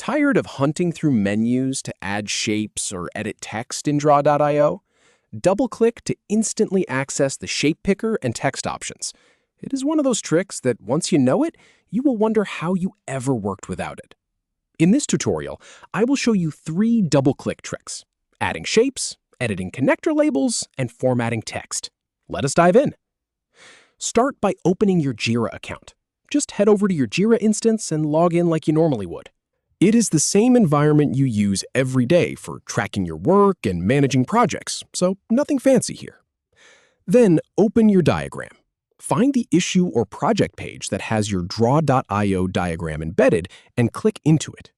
Tired of hunting through menus to add shapes or edit text in Draw.io? Double-click to instantly access the shape picker and text options. It is one of those tricks that once you know it, you will wonder how you ever worked without it. In this tutorial, I will show you 3 double-click tricks: adding shapes, editing connector labels, and formatting text. Let us dive in. Start by opening your Jira account. Just head over to your Jira instance and log in like you normally would. It is the same environment you use every day for tracking your work and managing projects, so nothing fancy here. Then open your diagram. Find the issue or project page that has your Draw.io diagram embedded and click into it.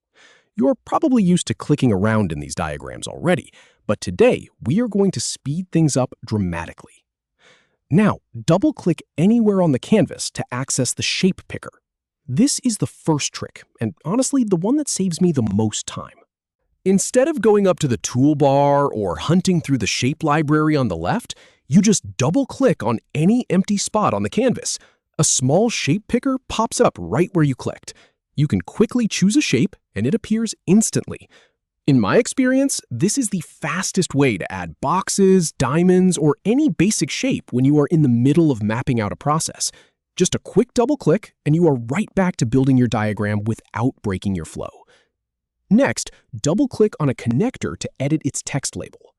You're probably used to clicking around in these diagrams already, but today we are going to speed things up dramatically. Now, double-click anywhere on the canvas to access the shape picker. This is the first trick, and honestly, the one that saves me the most time. Instead of going up to the toolbar or hunting through the shape library on the left, you just double-click on any empty spot on the canvas. A small shape picker pops up right where you clicked. You can quickly choose a shape, and it appears instantly. In my experience, this is the fastest way to add boxes, diamonds, or any basic shape when you are in the middle of mapping out a process. Just a quick double-click, and you are right back to building your diagram without breaking your flow. Next, double-click on a connector to edit its text label.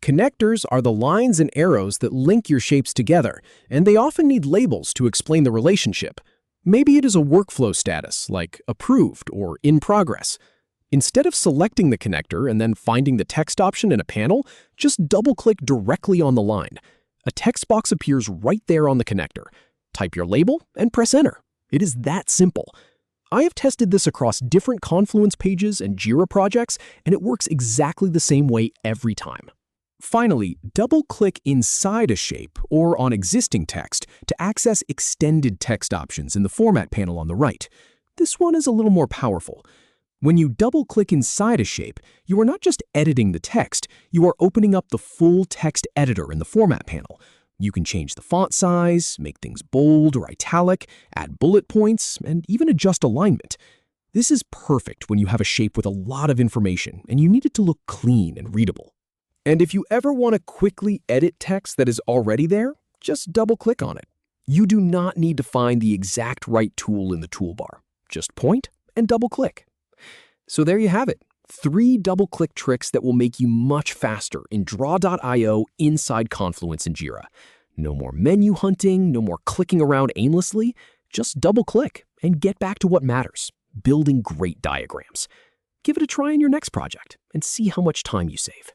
Connectors are the lines and arrows that link your shapes together, and they often need labels to explain the relationship. Maybe it is a workflow status, like approved or in progress. Instead of selecting the connector and then finding the text option in a panel, just double-click directly on the line. A text box appears right there on the connector. Type your label and press enter. It is that simple. I have tested this across different Confluence pages and Jira projects, and it works exactly the same way every time. Finally, double-click inside a shape or on existing text to access extended text options in the Format panel on the right. This one is a little more powerful. When you double-click inside a shape, you are not just editing the text, you are opening up the full text editor in the Format panel. You can change the font size, make things bold or italic, add bullet points, and even adjust alignment. This is perfect when you have a shape with a lot of information and you need it to look clean and readable. And if you ever want to quickly edit text that is already there, just double-click on it. You do not need to find the exact right tool in the toolbar. Just point and double-click. So there you have it. 3 double-click tricks that will make you much faster in Draw.io inside Confluence and Jira. No more menu hunting, no more clicking around aimlessly. Just double-click and get back to what matters: building great diagrams. Give it a try in your next project and see how much time you save.